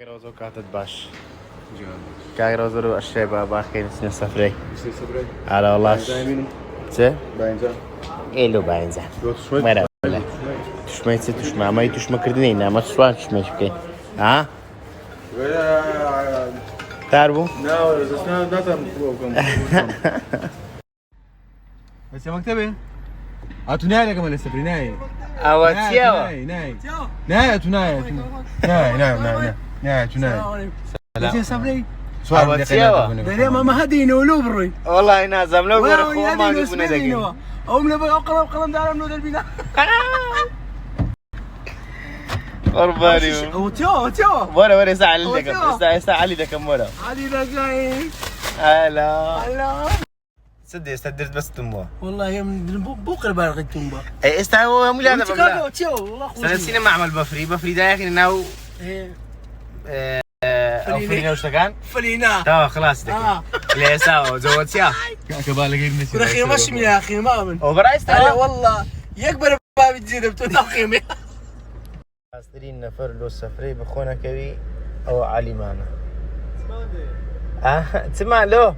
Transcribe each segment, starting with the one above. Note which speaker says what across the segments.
Speaker 1: روزو كاتت باش كاي روزو رو الشيبة باخين سنة صفري على والله سه
Speaker 2: باينزا
Speaker 1: إلو باينزا مرة ولا تشمي تشمي ما يتشمي كرديني ما تشوان تشمي شكي ها تعرفوا
Speaker 2: لا بس لا بس يا مكتبي اتوناي كمان السفري ناي
Speaker 1: أواتيوا
Speaker 2: ناي اتوناي اتوناي
Speaker 3: زين صبري
Speaker 1: أواتيوا
Speaker 3: دري ما هدينا ولو بري
Speaker 1: والله نازم لو غير خو ما
Speaker 3: يدينا
Speaker 1: قبنا دقيقة
Speaker 3: سمينوا او من اقرب قلم دار من البناء
Speaker 1: قرباني
Speaker 3: وتيو
Speaker 1: ورا ساعة اللي دكم ساعة اللي دكم ورا
Speaker 3: علي دقاي
Speaker 1: هلا صدق استدرت بس تموا
Speaker 3: والله يوم بكره بارغ التنبا
Speaker 1: اي استوى مو لا بلا
Speaker 3: تيو والله خوش
Speaker 1: سنسينا ما عمل بفري ده يا اخي انه او فرينا وش كان
Speaker 3: فلينا
Speaker 1: تمام خلاص دك اللي ساو زودتيا
Speaker 2: كبالة غير نسي
Speaker 3: يا اخي مش يا اخي ما من
Speaker 1: وبرايس
Speaker 3: انا والله يكبر باب تزيد بتقيمه
Speaker 1: عشرين نفر لو سفري بخونا كوي او علي معنا تسمع له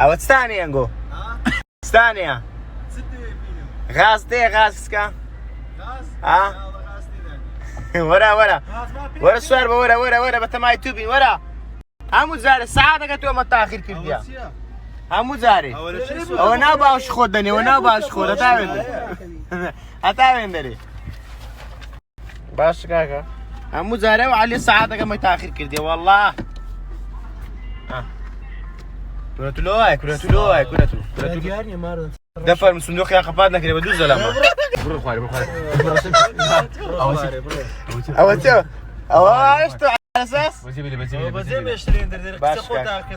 Speaker 1: او تستاني انجو ستانيا غاز ورا السوار ورا بتماي توبي ورا همو زاري الساعة قلت يوم التاخير كرديا همو زاري هو ناباش خودني وناباش خود هتعمل دري باش كاكا همو زاري وعلي الساعة قلت تاخير كرديا والله كرتلو
Speaker 3: ديارني مارد
Speaker 1: دفر من صندوق يا قفادنا كده بدوز زلمه
Speaker 2: برو خواري
Speaker 1: اوتيو ايش تو على اساس
Speaker 3: بزي يشتري ندير
Speaker 1: باش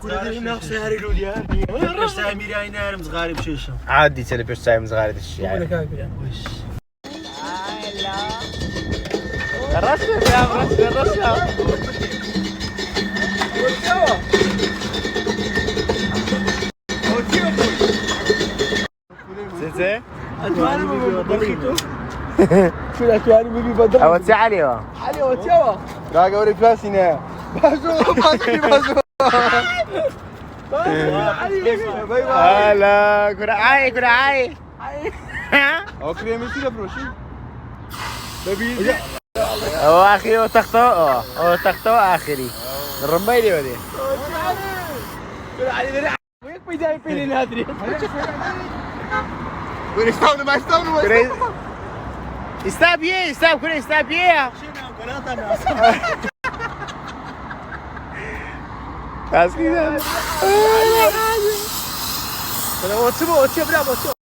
Speaker 3: كل نفس هاري لو ديارني مش سامي راي نارم صغاري بشيشه
Speaker 1: عادي تلي بيش تايم صغار دش يعني الرشة يا الرشة سنسي
Speaker 3: اتواني ببدليتو شو الاتواني ببدل
Speaker 1: او تعالي
Speaker 3: علي وتيوا
Speaker 2: راجع وري فلاسينا بازو
Speaker 1: هلا كراعي
Speaker 2: او كريمي كده بروشي
Speaker 1: هو اخي هو تختو اخري الرمبيلي ودي
Speaker 3: وياك بيجي فيني نادري
Speaker 1: Está bien.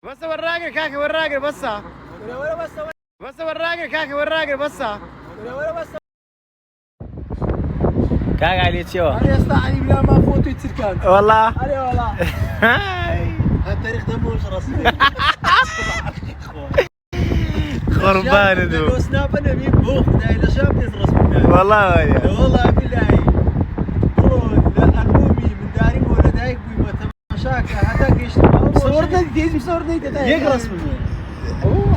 Speaker 1: بس والراجل كاكي والراجل بس والراجل كاكي والراجل بس كاكي علي تشوا
Speaker 3: انا استعني بلا ما فوتو يتركان
Speaker 1: والله
Speaker 3: علي والله التاريخ ده مش رسمي
Speaker 1: خربان دو
Speaker 3: سناب انا مين بوخ ده الى شاب يدرس منها
Speaker 1: والله يا
Speaker 3: والله بالله لا الرومي من داري ولا دايق بما تماشاك هذاك يشتغل صورنا ديز صورنا يقرص منه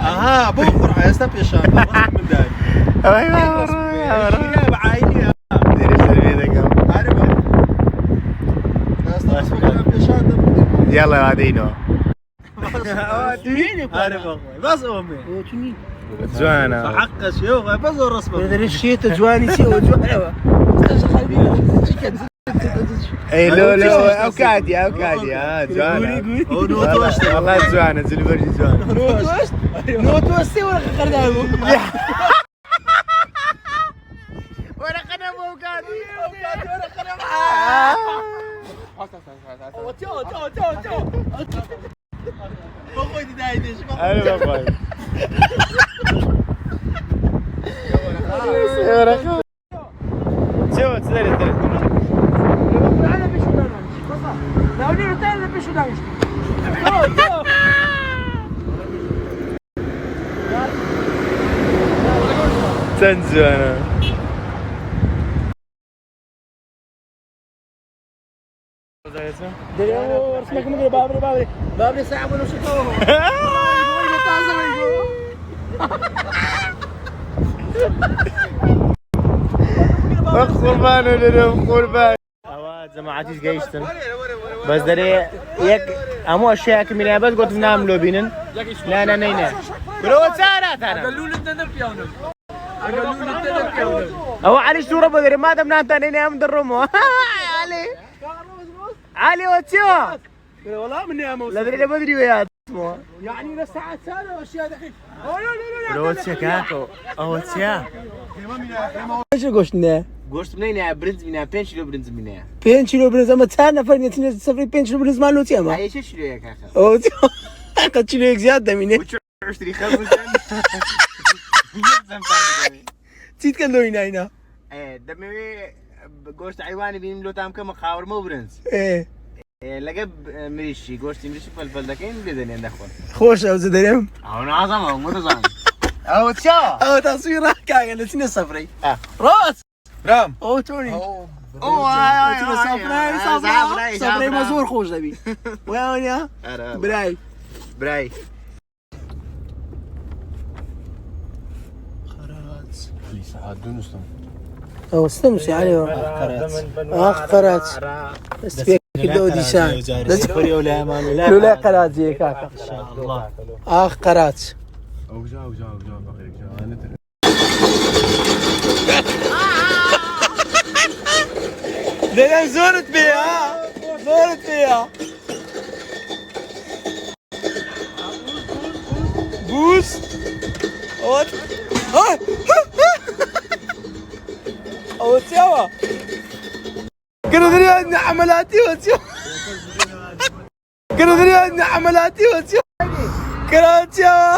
Speaker 3: اها بوخ يا استاذ يا شاب من داري
Speaker 1: ايوه
Speaker 3: بعيني
Speaker 1: يلا بعدينه
Speaker 3: بس امي
Speaker 1: زوانا
Speaker 3: حق شيوخ بس الرسمه هذا الشيء جواني سوى جوانا
Speaker 1: اي لو اوكادي زوانا والله زوانا زلبرجي زوانا
Speaker 3: نوتوستي ولا خردابو
Speaker 1: ولا قدم اوكادي
Speaker 3: ولا خردابو تو بقول دايدش
Speaker 1: انا بقول يا رجل شو تدري
Speaker 3: انا بشو دانش لو ني روتين بشو دانش
Speaker 1: تنزو انا
Speaker 3: اسمك مدري بابري ساعة ولا شكوه
Speaker 1: قربان ولرم قربان اواد جماعتي جيشتن بس دري يك امو اشياء كمينه بس قلت نام لو بينن لا لا نينا برو سارات انا قالوا لي انت نبيونم هو علي شو ربو دري ما دام نام نام درمو علي علي وتشو
Speaker 3: والله مني يا موسى
Speaker 1: لا ادري لا بدري ويا اسمه
Speaker 3: يعني لساعات سنه واشياء دحين
Speaker 1: روتشا كاكو اوتشا
Speaker 3: ايش قشنا
Speaker 1: قشت منين يا برنز منين 5 كيلو برنز منين
Speaker 3: 5 كيلو برنز اما تسالنا فرق سفري 5 كيلو برنز مالو تيما
Speaker 1: اي شو يا كاكا
Speaker 3: او قد كيلو هيك زياده مني
Speaker 1: اشتري خبز
Speaker 3: تيت كان هنا
Speaker 1: ايه دمي قشت حيواني بيملو تام كم خاور مو برنز
Speaker 3: ايه
Speaker 1: لقب مريشي قشت مريشي فلفل دكين بدني ندخل
Speaker 3: خوش او زدريم
Speaker 1: او عظمه مو رزان او تشا
Speaker 3: او تصوير كاغا نتنا سفري راس
Speaker 2: رام
Speaker 3: او توني سفري مزور خوش دبي وين يا براي
Speaker 1: براي
Speaker 2: خلاص لي ساعات دونستم
Speaker 3: او استمشي عليه قرات استفيك كده ديشان لولا قرات زي كاكا ان شاء الله قرات
Speaker 2: اوجا بقيك
Speaker 3: ده زورت بيها بوس او تسوا كانوا دري عندنا عملاتي وتسوا كراتيا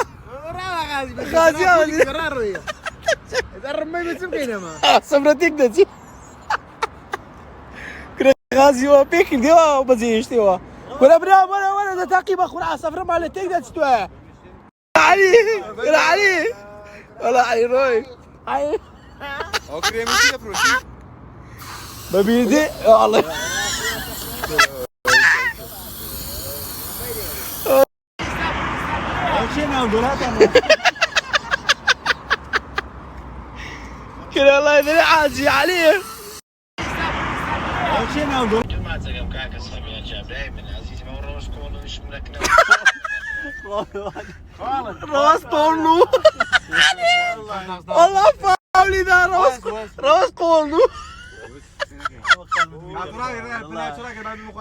Speaker 3: غازي صبرتك دتي غازي وبيك ديوا وبزيش ديوا ولا برا ولا ده تعقيب اخو صفر ما تقدر تستوى علي ولا علي روي علي
Speaker 2: اوكي ماشي فروشي
Speaker 3: ببيدي والله كده الله يدري عاجي عليه راس قولو والله فاولي ذا راس قولو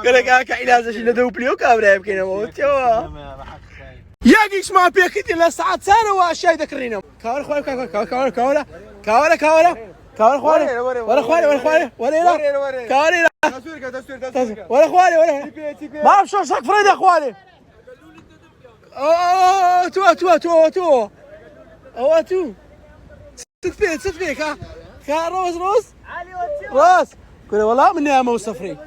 Speaker 3: كده كاكا علاج شي ندوب ليو كابرا يمكن موت ياقيش ما بيكتي لا ساعات سنه واشياء ذكرينا كاور خويا كاور خوالي ولا خوالي ما اعرف شو شق فريد يا خوالي تو ست فيك ها راس كل والله مني يا مو صفري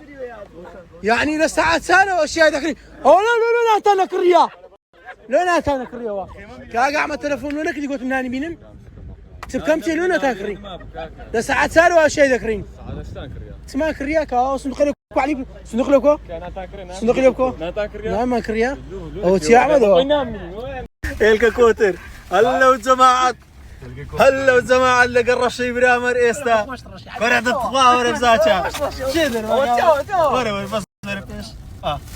Speaker 3: يعني لساعات سنه واشياء ذكري لا تنك الرياء لا تنك الرياء كاقع على التليفون لونك اللي قلت مناني بينن كم شيء لونه تاكرين لساعات سالوا هالشيء ذكرين اسمها كريا كا صندوق لك علي صندوق لك صندوق لك لا ما كريا او تي احمد الك كوتر هلا وجماعه اللي قرشي برامر ايستا فرد الطفاور بزاچا شدر ورا بس ايش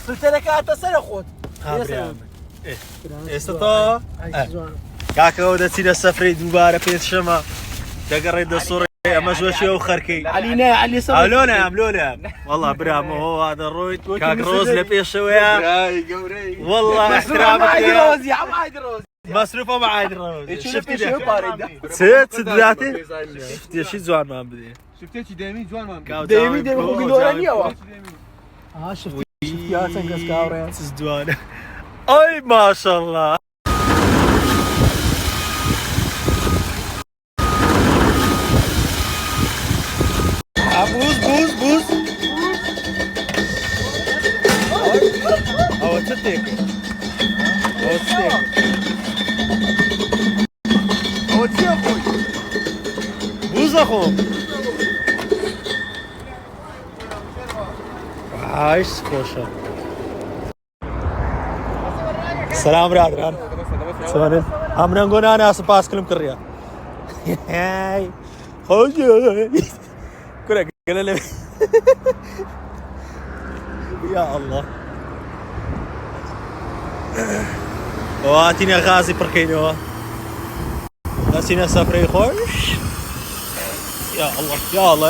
Speaker 3: قلت لك اتصل اخوت ايستا كاكا ودتي السفري دوباره في الشمال تقريد الصورة مشوشي وخركي علي صار عملونا والله برام هو هذا الرويد كاك روز لبيش شويه والله احترامك يا روز يا عم عايد روز مصروفه مع عايد روز شفتي ست ذاتي شفتي شي زوان ما بدي
Speaker 2: شفتي دايمي زوان ما
Speaker 3: دايمي قدورانيه شفتي يا سنقص كاوريا
Speaker 1: زوان اي ما شاء الله بوز او تصدق اخوي بوز اخو عايش خوشة السلام برادران سلام امنا نقول انا سباس كلم كريا هاي خوشة
Speaker 3: قال له يا الله واتينا غازي بركينو غاسينا سفري خوش يا الله يا الله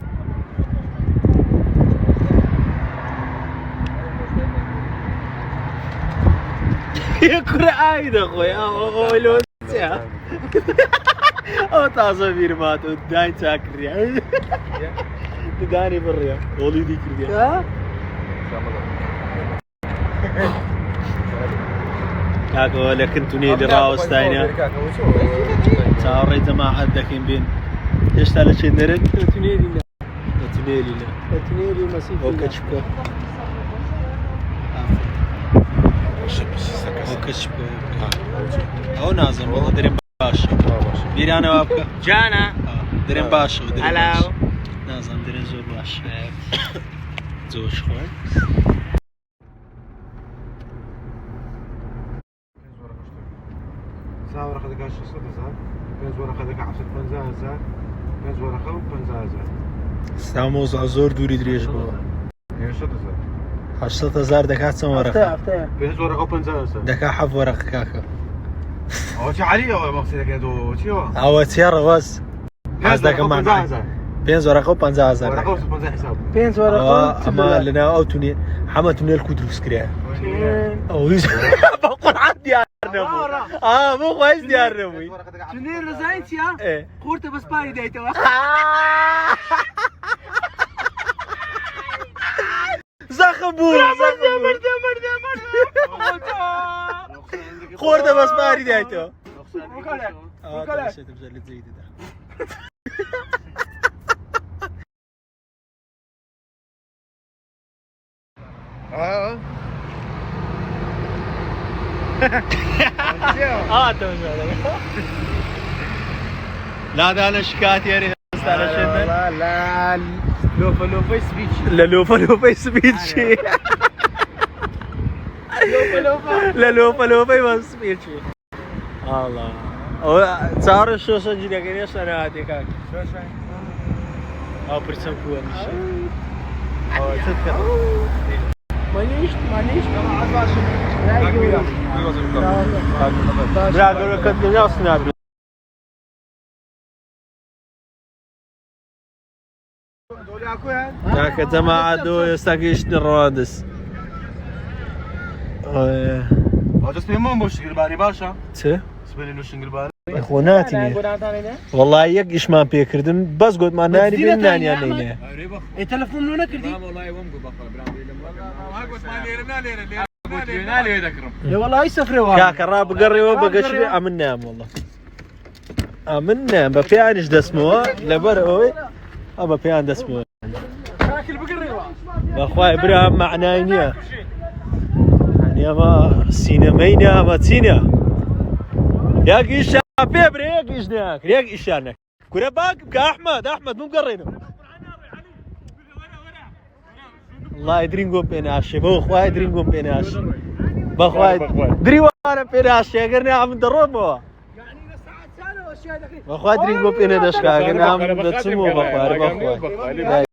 Speaker 3: يكره عايد اخويا اولو او تصوير مات وداين ساكر يا داني بريا ولي ديك يا كاكو لكن توني راوستاينا صاري جماعه دكين بين ايش تاع شي نرد توني مسيف وكشكو وكشكو او نازم والله درين باش بيرانا وابكا
Speaker 1: جانا
Speaker 3: درين باش
Speaker 1: هلاو
Speaker 3: نازم درين زور باش زوج خوي
Speaker 2: ساعة خدك 10,000 بنز ورا خدك 10,000 بنز ورا خو 50,000
Speaker 3: ساموز عزور دوري دريش بابا 800,000 دكات سم ورقة
Speaker 2: بنز ورا خو 50,000
Speaker 3: دكا حف ورقة كاكا
Speaker 2: او شي علي او مقصدك يدو شيوا
Speaker 3: او تيار بس قصدك معنا بينز ورقة 50,000
Speaker 2: ورا خو 50 حساب
Speaker 1: بينز ورقة
Speaker 3: اما لنا او توني حما توني الكودروس كريا او بقول عندي مو كويس ديار نموي
Speaker 1: تنير رزاينت يا
Speaker 3: ايه
Speaker 1: قورته بس باي دايته
Speaker 3: زخبور خورده بس باري دايته اه شيء تبجل زي ده لا ده انا شكاتي يا ريت
Speaker 1: لا لا لوفا سبيتش
Speaker 3: لا لوفا سبيتشي لا لوفا سبيتشي الله صار شو سجل يا كريس انا هادي كاك او برسم كوان او تذكر
Speaker 1: مانيش
Speaker 3: برا قولوا كنت ناصنا يا جماعة دو يستاقيش نرادس
Speaker 2: جسمي مو مشكل باري باشا
Speaker 3: تي
Speaker 2: اسمعني لو شنقل باري
Speaker 3: اخواناتي والله يك ايش ما بيكردم بس قلت ما ناني بيناني يعني
Speaker 1: تلفون منو نكردي
Speaker 2: والله ومكو بقى ما قلت ما ليرنا
Speaker 1: يا والله اي سفره واحد
Speaker 3: كاك الراب قري وبقشري امنام والله امنام بفيانش دسمو لبروي ابا بيان دسمو
Speaker 1: شاكل بقري
Speaker 3: اخوي ابراهيم معناينيا يعني ما سينمينا ما تسينا يا قيش بيبر يا قيش ناك يا قيشانك كره باك كاحمد احمد مو قرينا الله يدرين قوم بيناش بو اخوي يدرين قوم بيناش باخوي دري وانا بيناش قرنا عم ندرب هو اخوي يدرين قوم بينا دشكا قرنا عم بتسمو باخوي